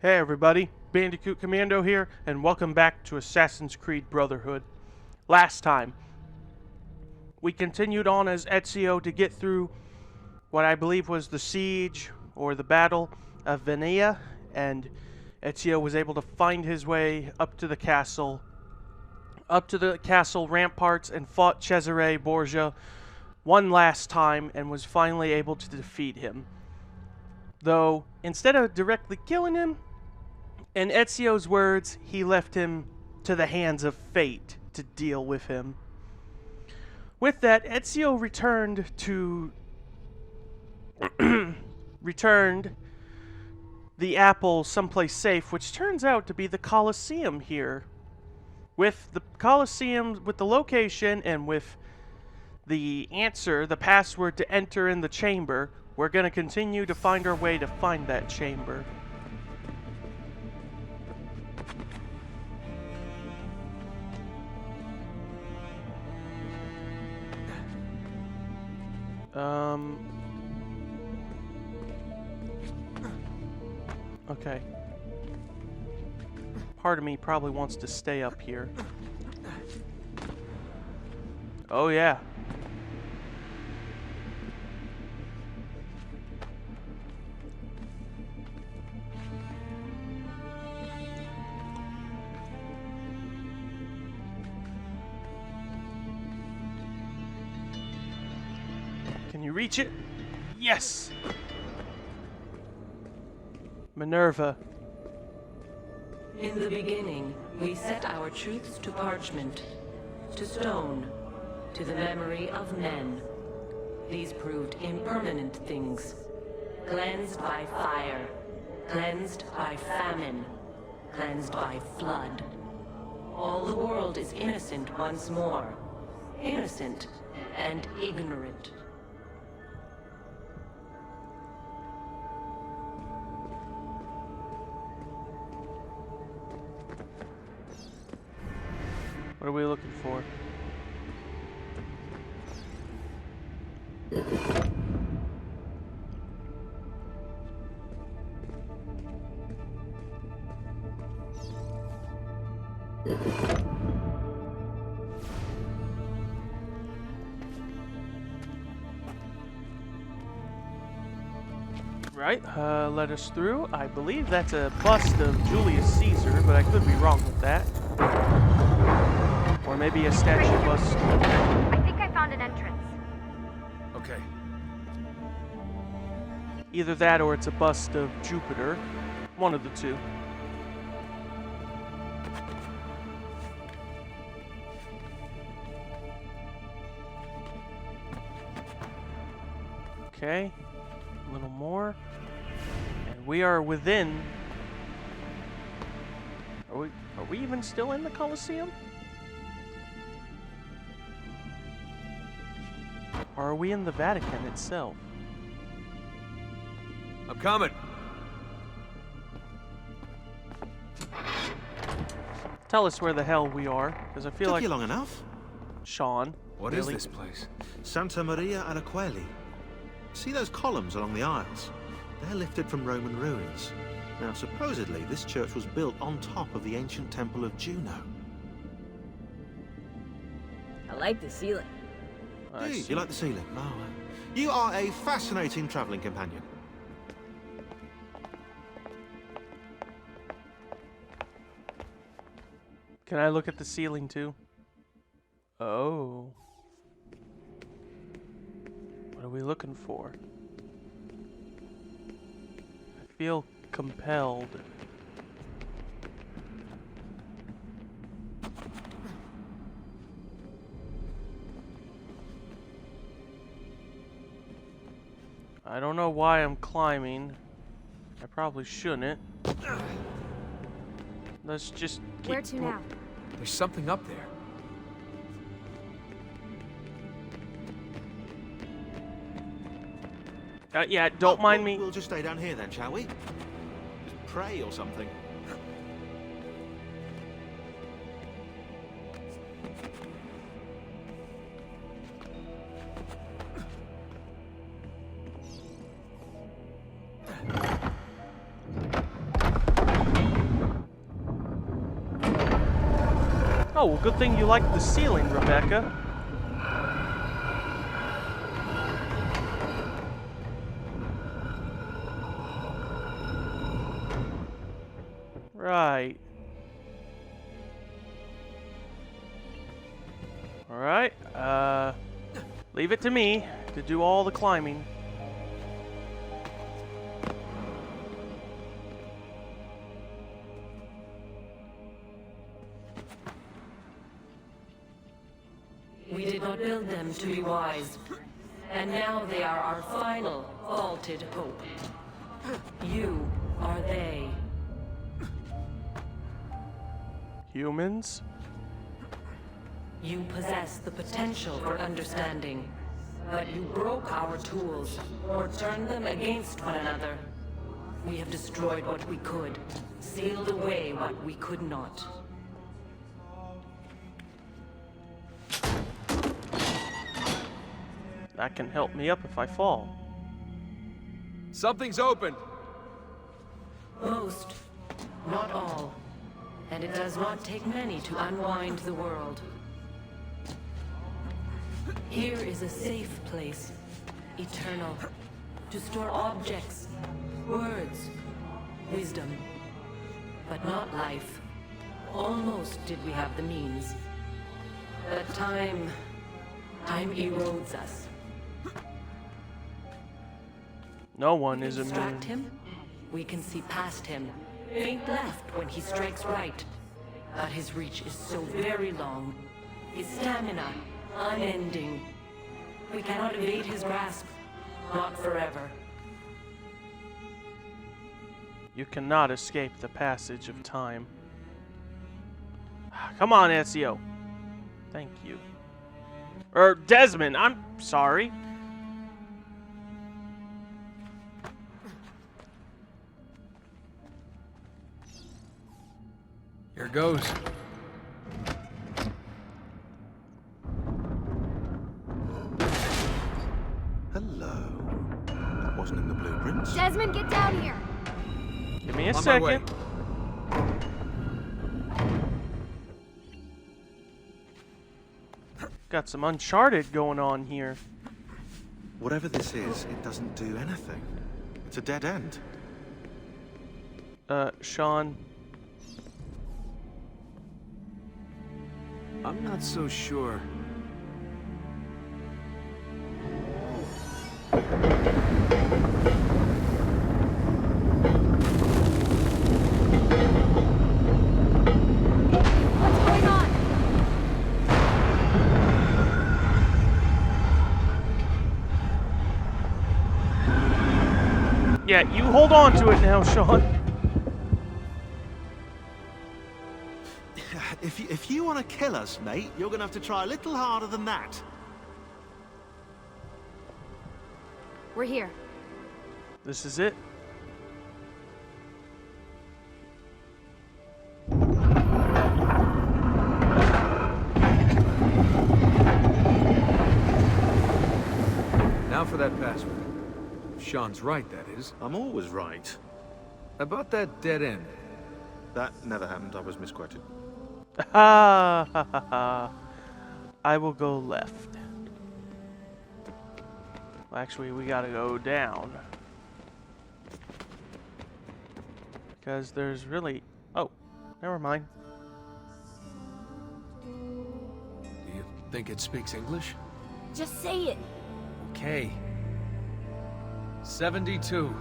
Hey everybody, Bandicoot Commando here, and welcome back to Assassin's Creed Brotherhood. Last time, we continued on as Ezio to get through what I believe was the siege, or the battle of Venia, and Ezio was able to find his way up to the castle ramparts, and fought Cesare Borgia one last time, and was finally able to defeat him. Though, instead of directly killing him, in Ezio's words, he left him to the hands of fate to deal with him. With that, Ezio returned the apple someplace safe, which turns out to be the Colosseum here. With the Colosseum, with the location, and with the answer, the password to enter in the chamber, we're going to continue to find our way to find that chamber. Okay. Part of me probably wants to stay up here. Oh yeah. Can you reach it? Yes! Minerva. In the beginning, we set our truths to parchment, to stone, to the memory of men. These proved impermanent things, cleansed by fire, cleansed by famine, cleansed by flood. All the world is innocent once more, innocent and ignorant. What are we looking for? Right, let us through. I believe that's a bust of Julius Caesar, but I could be wrong with that. Or maybe a statue bust. I think I found an entrance. Okay. Either that or it's a bust of Jupiter. One of the two. Okay. A little more. And we are within... Are we even still in the Colosseum? Or are we in the Vatican itself? I'm coming. Tell us where the hell we are, because I feel Took like you long enough. Sean. What is this place? Santa Maria Araqueli. See those columns along the aisles? They're lifted from Roman ruins. Now, supposedly, this church was built on top of the ancient temple of Juno. I like the ceiling. I Do see. you like the ceiling? Oh, you are a fascinating travelling companion. Can I look at the ceiling too? Oh. What are we looking for? I feel compelled. I don't know why I'm climbing. I probably shouldn't. Let's just keep... Where to now? There's something up there. Yeah, don't mind me. We'll just stay down here then, shall we? Just pray or something. Oh, well, good thing you like the ceiling, Rebecca. Right. Alright, leave it to me to do all the climbing. We did not build them to be wise, and now they are our final, vaulted hope. You are they. Humans? You possess the potential for understanding, but you broke our tools, or turned them against one another. We have destroyed what we could, sealed away what we could not. That can help me up if I fall. Something's open. Most, not all. And it does not take many to unwind the world. Here is a safe place, eternal, to store objects, words, wisdom, but not life. Almost did we have the means. But time erodes us. No one is Distract immune. him, we can see past him. Faint left when he strikes right. But his reach is so very long. His stamina, unending. We cannot evade his grasp. Not forever. You cannot escape the passage of time. Come on, Ezio. Thank you. Or Desmond, I'm sorry. Here goes. Hello. That wasn't in the blueprints. Desmond, get down here! Give me a On my way. second. Got some Uncharted going on here. Whatever this is, it doesn't do anything. It's a dead end. Sean, I'm not so sure. What's going on? yeah, you hold on to it now, Sean. If you want to kill us, mate, you're going to have to try a little harder than that. We're here. This is it. Now for that password. If Sean's right, that is. I'm always right. About that dead end. That never happened. I was misquoted. Ha ha ha ha. I will go left. Well, actually, we gotta go down. Because there's really... Oh, never mind. Do you think it speaks English? Just say it. Okay. 72.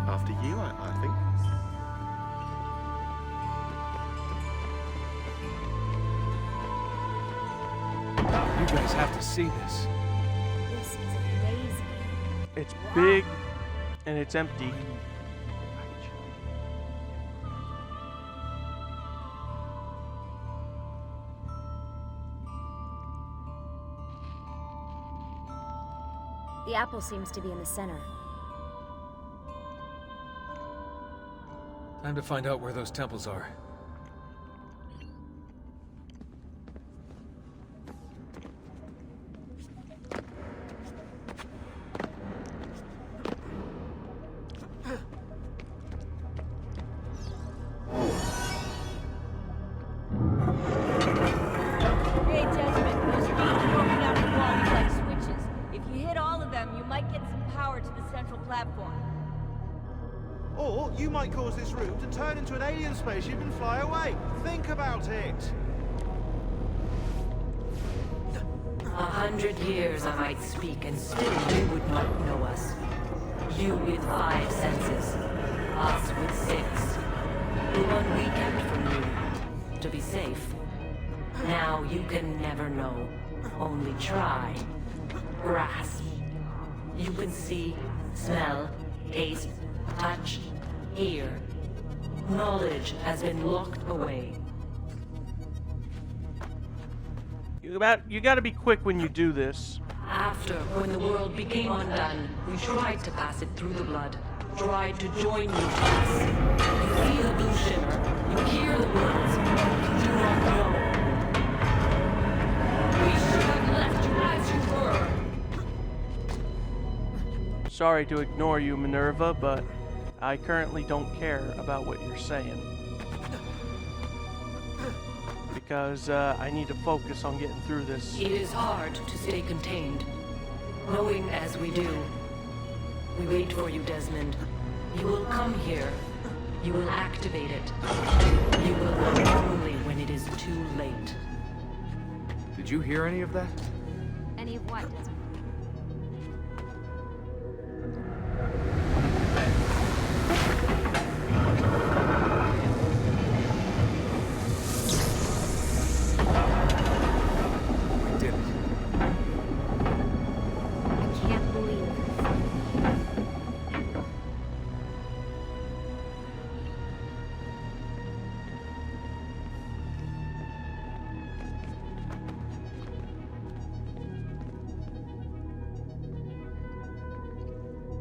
After you, I think. You guys have to see this. This is amazing. It's big and it's empty. The apple seems to be in the center. Time to find out where those temples are. Or you might cause this room to turn into an alien spaceship and fly away. Think about it. 100 years I might speak, and still you would not know us. You with 5 senses, us with 6. The one we kept from you, to be safe. Now you can never know, only try. Grasp. You can see, smell, taste, touch, hear. Knowledge has been locked away. You gotta be quick when you do this. After, when the world became undone, we tried to pass it through the blood. Tried to join you to us. You see the blue shimmer. You hear the words. You do not know. We should have left you as you were. Sorry to ignore you, Minerva, but I currently don't care about what you're saying. Because I need to focus on getting through this. It is hard to stay contained. Knowing as we do. We wait for you, Desmond. You will come here. You will activate it. You will know only when it is too late. Did you hear any of that? Any of what? We did it. I can't believe.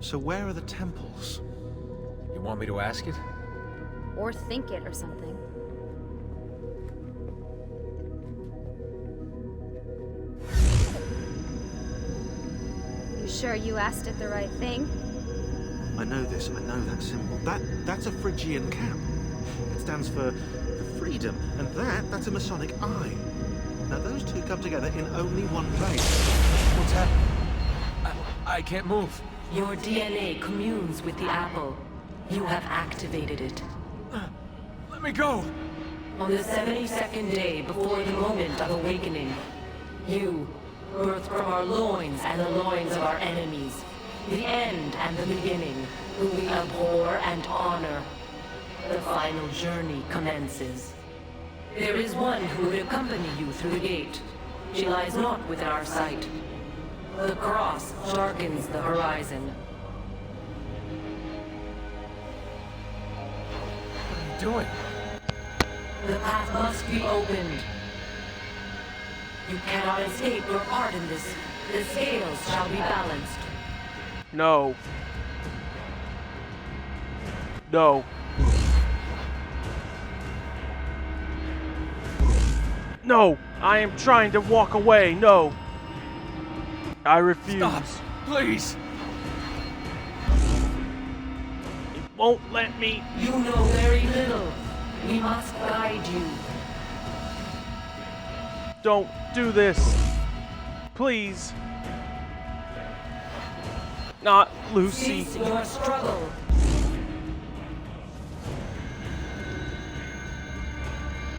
So where are the temples? You want me to ask it? Or think it or something. You sure you asked it the right thing? I know this, I know that symbol. That's a Phrygian cap. It stands for freedom. And that's a Masonic eye. Now those two come together in only one place. What's happening? I can't move. Your DNA communes with the apple. You have activated it. Let me go! On the 72nd day before the moment of awakening, you, birthed from our loins and the loins of our enemies, the end and the beginning, who we abhor and honor, the final journey commences. There is one who would accompany you through the gate. She lies not within our sight. The cross darkens the horizon. What are you doing? The path must be opened. You cannot escape your part in this. The scales shall be balanced. No. No. No! I am trying to walk away. No. I refuse. Stop! Please! It won't let me. You know very little. We must guide you. Don't do this. Please. Not Lucy. Cease your struggle.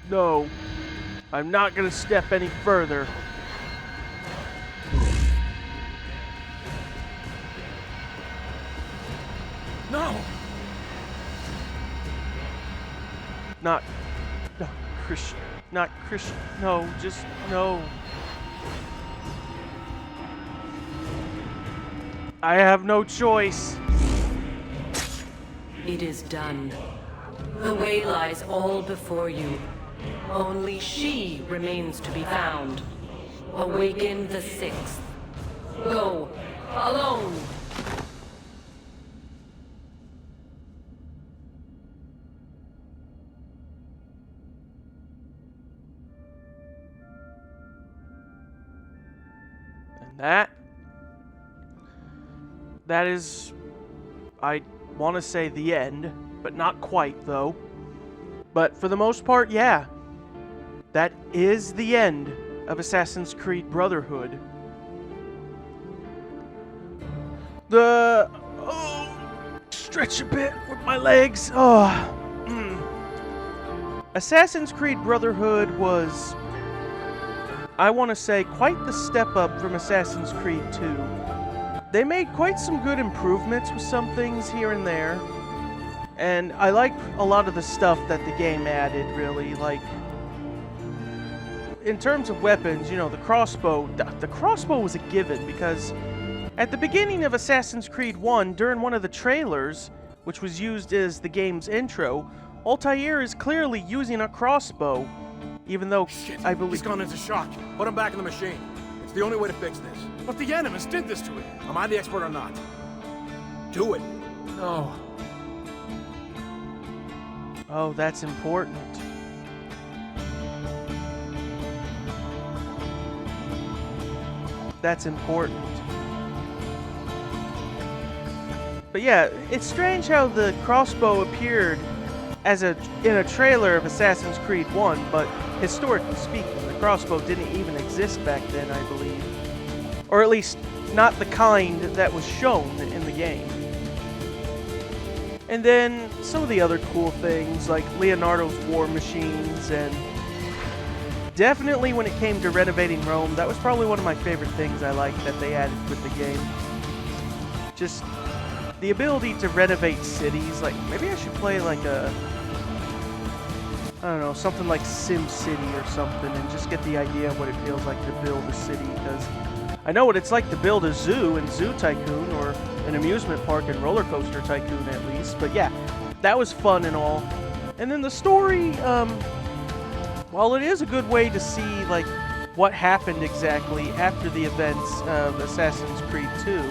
No. I'm not gonna step any further. No! Not Christian. Not Christian. No, just no. I have no choice. It is done. The way lies all before you. Only she remains to be found. Awaken the 6th. Go, alone! And that is, I want to say the end, but not quite though. But for the most part, yeah. That is the end of Assassin's Creed Brotherhood. The stretch a bit with my legs. Oh. Assassin's Creed Brotherhood was, I want to say, quite the step up from Assassin's Creed 2. They made quite some good improvements with some things here and there. And I like a lot of the stuff that the game added, really. Like, in terms of weapons, you know, the crossbow was a given, because at the beginning of Assassin's Creed 1, during one of the trailers, which was used as the game's intro, Altair is clearly using a crossbow, even though Shit, I believe... he's gone into shock. Put him back in the machine. It's the only way to fix this. But the Animus did this to him. Am I the expert or not? Do it. No. Oh, that's important. That's important. But yeah, it's strange how the crossbow appeared as in a trailer of Assassin's Creed 1, but historically speaking, the crossbow didn't even exist back then, I believe. Or at least, not the kind that was shown in the game. And then, some of the other cool things, like Leonardo's war machines, and definitely when it came to renovating Rome, that was probably one of my favorite things I liked that they added with the game. Just the ability to renovate cities. Like, maybe I should play like a, I don't know, something like Sim City or something, and just get the idea of what it feels like to build a city, because I know what it's like to build a zoo in Zoo Tycoon, or an amusement park in Roller Coaster Tycoon at least. But yeah, that was fun and all. And then the story, while it is a good way to see like what happened exactly after the events of Assassin's Creed 2,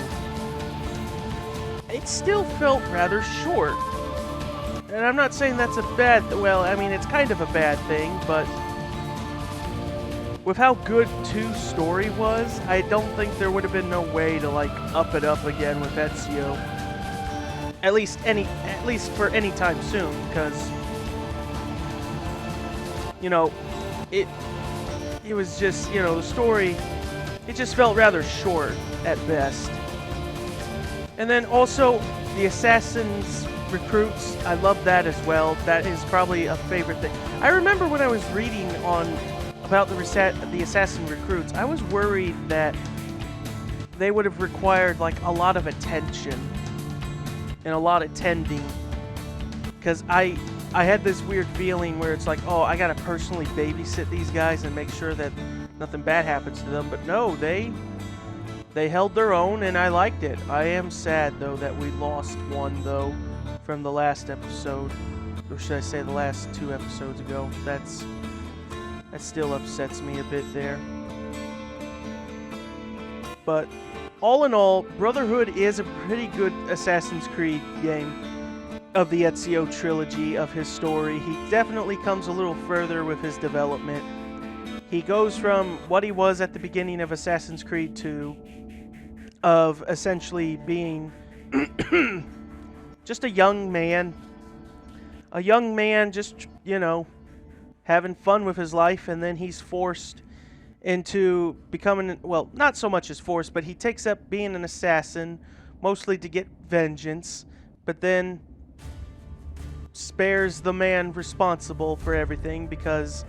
it still felt rather short. And I'm not saying that's a bad, well, I mean, it's kind of a bad thing, but with how good 2's story was, I don't think there would have been no way to like up it up again with Ezio. At least for any time soon, because you know, it was just, you know, the story, it just felt rather short at best. And then also the Assassin's recruits, I love that as well. That is probably a favorite thing. I remember when I was reading about the Assassin recruits, I was worried that they would have required like a lot of attention and a lot of tending, because I had this weird feeling where it's like, oh, I gotta personally babysit these guys and make sure that nothing bad happens to them. But no, they held their own, and I liked it. I am sad though that we lost one though from the last episode, or should I say the last 2 episodes ago. That still upsets me a bit there. But all in all, Brotherhood is a pretty good Assassin's Creed game of the Ezio trilogy, of his story. He definitely comes a little further with his development. He goes from what he was at the beginning of Assassin's Creed 2, of essentially being just a young man just, you know, having fun with his life, and then he's forced into becoming, well, not so much as forced, but he takes up being an assassin, mostly to get vengeance, but then spares the man responsible for everything, because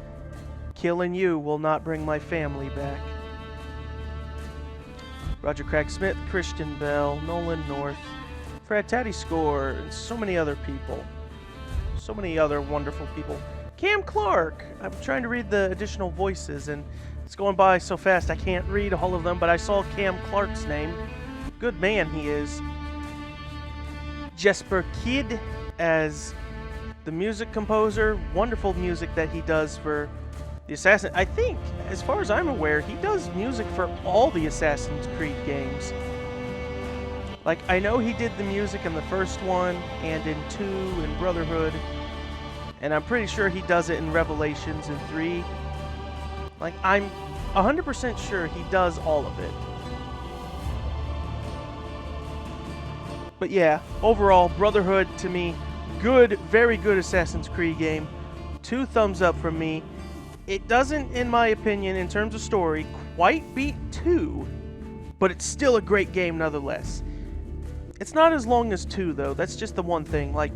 killing you will not bring my family back. Roger Craig Smith, Christian Bell, Nolan North, Fred Taddy Score, and so many other people. So many other wonderful people. Cam Clark! I'm trying to read the additional voices, and it's going by so fast I can't read all of them, but I saw Cam Clark's name. Good man he is. Jesper Kidd as the music composer. Wonderful music that he does for the Assassin. I think, as far as I'm aware, he does music for all the Assassin's Creed games. Like, I know he did the music in the first one, and in 2, and Brotherhood, and I'm pretty sure he does it in Revelations and 3. Like, I'm 100% sure he does all of it. But yeah, overall, Brotherhood, to me, good, very good Assassin's Creed game. 2 thumbs up from me. It doesn't, in my opinion, in terms of story, quite beat 2, but it's still a great game nonetheless. It's not as long as 2, though. That's just the one thing. Like,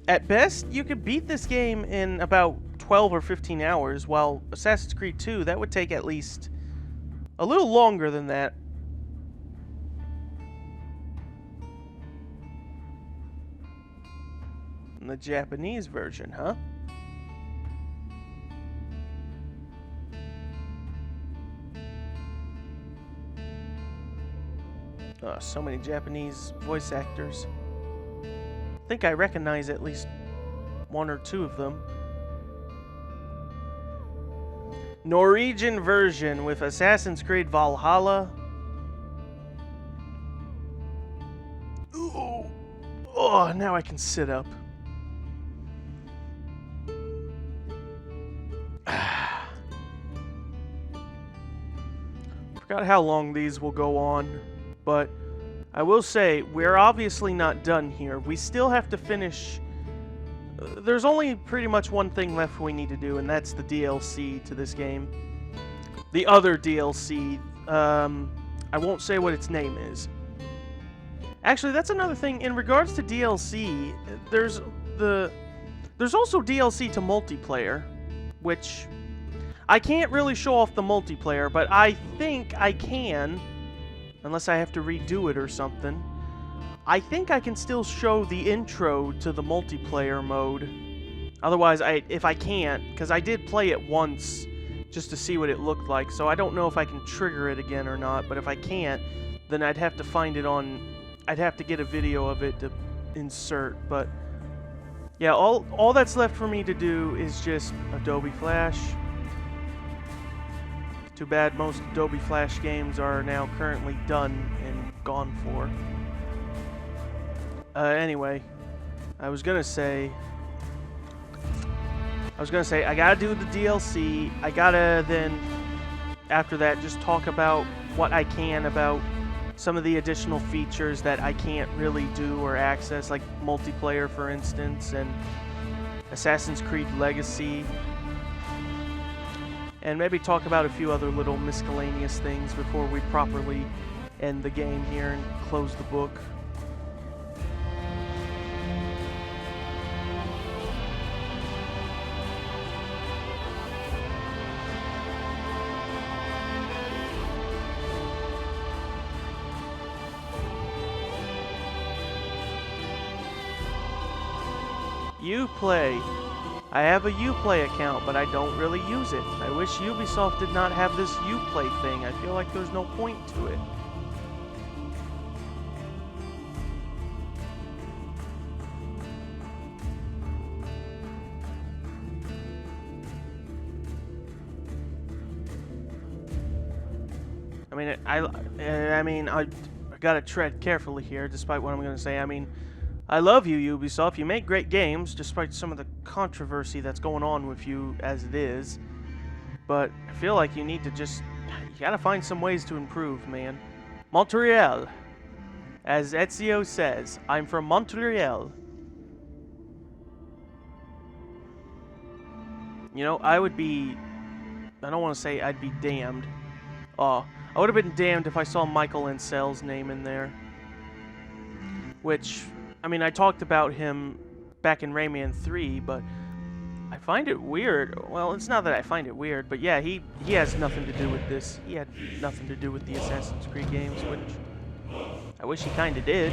at best, you could beat this game in about 12 or 15 hours, while Assassin's Creed 2, that would take at least a little longer than that. And the Japanese version, huh? Oh, so many Japanese voice actors. I think I recognize at least 1 or 2 of them. Norwegian version with Assassin's Creed Valhalla. Ooh. Oh, now I can sit up. Forgot how long these will go on, but I will say we're obviously not done here. We still have to finish. There's only pretty much one thing left we need to do, and that's the DLC to this game. The other DLC. I won't say what its name is. Actually, that's another thing. In regards to DLC, there's also DLC to multiplayer, which I can't really show off the multiplayer, but I think I can, unless I have to redo it or something. I think I can still show the intro to the multiplayer mode. Otherwise, if I can't, because I did play it once just to see what it looked like, so I don't know if I can trigger it again or not, but if I can't, then I'd have to find it on... I'd have to get a video of it to insert, but... Yeah, all that's left for me to do is just Adobe Flash. Too bad most Adobe Flash games are now currently done and gone for. Anyway, I was gonna say, I gotta do the DLC. I gotta then, after that, just talk about what I can about some of the additional features that I can't really do or access, like multiplayer, for instance, and Assassin's Creed Legacy. And maybe talk about a few other little miscellaneous things before we properly end the game here and close the book. Uplay. I have a Uplay account, but I don't really use it. I wish Ubisoft did not have this Uplay thing. I feel like there's no point to it. I mean, I gotta tread carefully here, despite what I'm gonna say. I mean, I love you, Ubisoft. You make great games, despite some of the controversy that's going on with you as it is. But I feel like you need to you gotta find some ways to improve, man. Montreal. As Ezio says, I'm from Montreal. You know, I don't want to say I'd be damned. I would have been damned if I saw Michael Ansel's name in there. Which... I mean, I talked about him back in Rayman 3, but I find it weird. Well, it's not that I find it weird, but yeah, he has nothing to do with this. He had nothing to do with the Assassin's Creed games, which I wish he kind of did.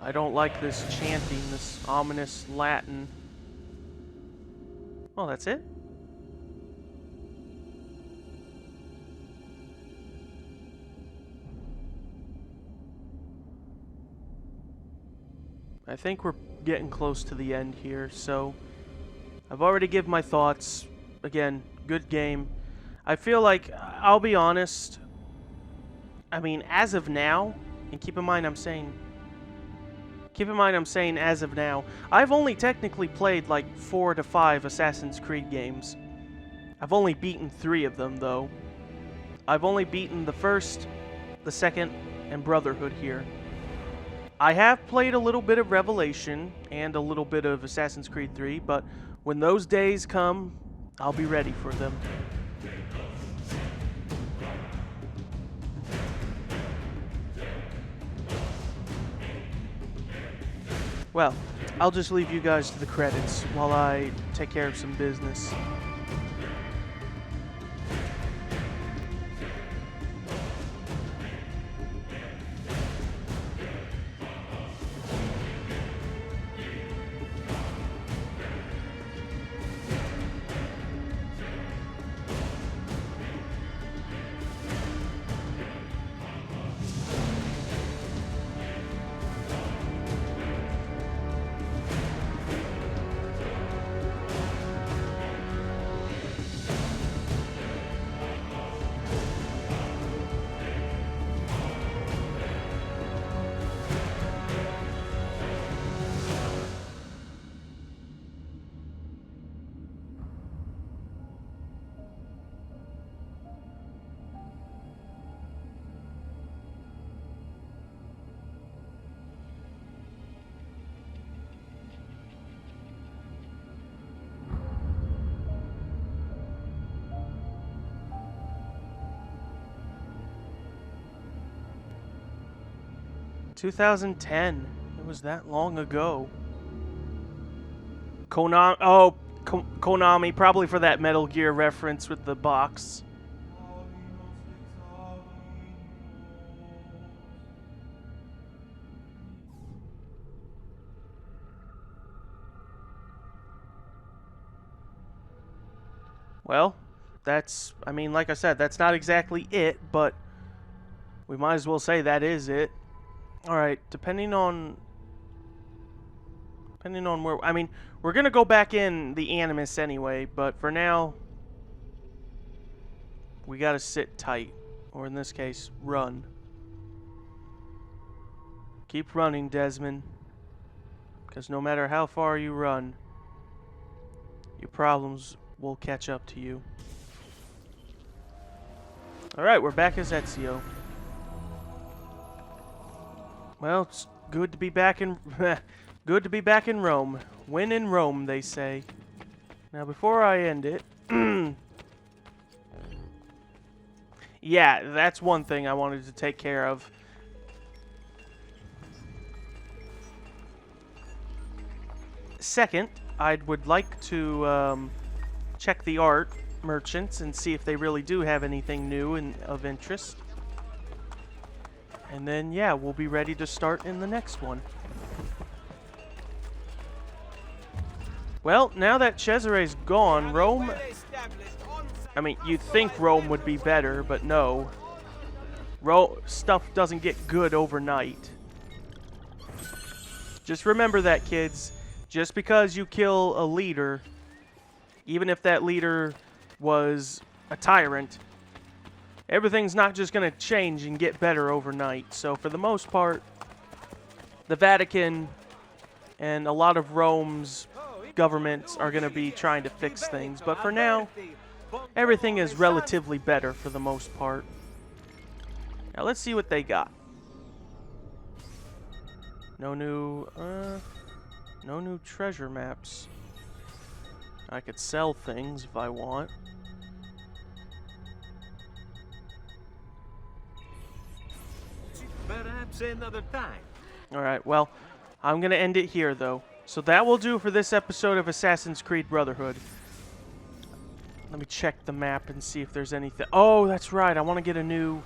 I don't like this chanting, this ominous Latin. Oh, that's it? I think we're getting close to the end here, so I've already given my thoughts. Again, good game. I feel like, I'll be honest, I mean, as of now, and keep in mind I'm saying as of now, I've only technically played like 4 to 5 Assassin's Creed games. I've only beaten 3 of them, though. I've only beaten the first, the second, and Brotherhood here. I have played a little bit of Revelation and a little bit of Assassin's Creed 3, but when those days come, I'll be ready for them. Well, I'll just leave you guys to the credits while I take care of some business. $2010. It was that long ago. Konami. Oh, Konami, probably for that Metal Gear reference with the box. Well, that's, I mean, like I said, that's not exactly it, but we might as well say that is it. Alright, depending on where, I mean, we're gonna go back in the Animus anyway, but for now, we gotta sit tight, or in this case, run. Keep running, Desmond, because no matter how far you run, your problems will catch up to you. Alright, we're back as Ezio. Well, it's good to be back in good to be back in Rome. When in Rome, they say. Now, before I end it, yeah, that's one thing I wanted to take care of. Second, I would like to check the art merchants and see if they really do have anything new and of interest. And then, yeah, we'll be ready to start in the next one. Well, now that Cesare's gone, Rome... I mean, you'd think Rome would be better, but no. Stuff doesn't get good overnight. Just remember that, kids. Just because you kill a leader, even if that leader was a tyrant, everything's not just going to change and get better overnight. So for the most part, the Vatican and a lot of Rome's governments are going to be trying to fix things. But for now, everything is relatively better for the most part. Now let's see what they got. No new treasure maps. I could sell things if I want. Perhaps another time. Alright, well, I'm going to end it here, though. So that will do for this episode of Assassin's Creed Brotherhood. Let me check the map and see if there's anything. Oh, that's right. I want to get a new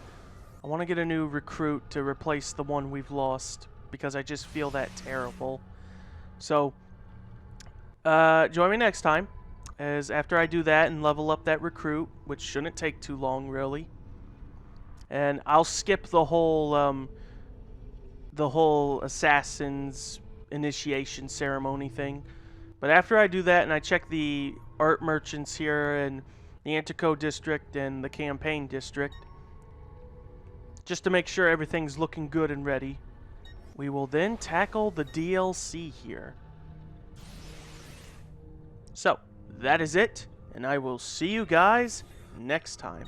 recruit to replace the one we've lost, because I just feel that terrible. So, join me next time, as after I do that and level up that recruit, which shouldn't take too long, really. And I'll skip the whole Assassin's initiation ceremony thing. But after I do that and I check the art merchants here and the Antico district and the campaign district, just to make sure everything's looking good and ready, we will then tackle the DLC here. So, that is it, and I will see you guys next time.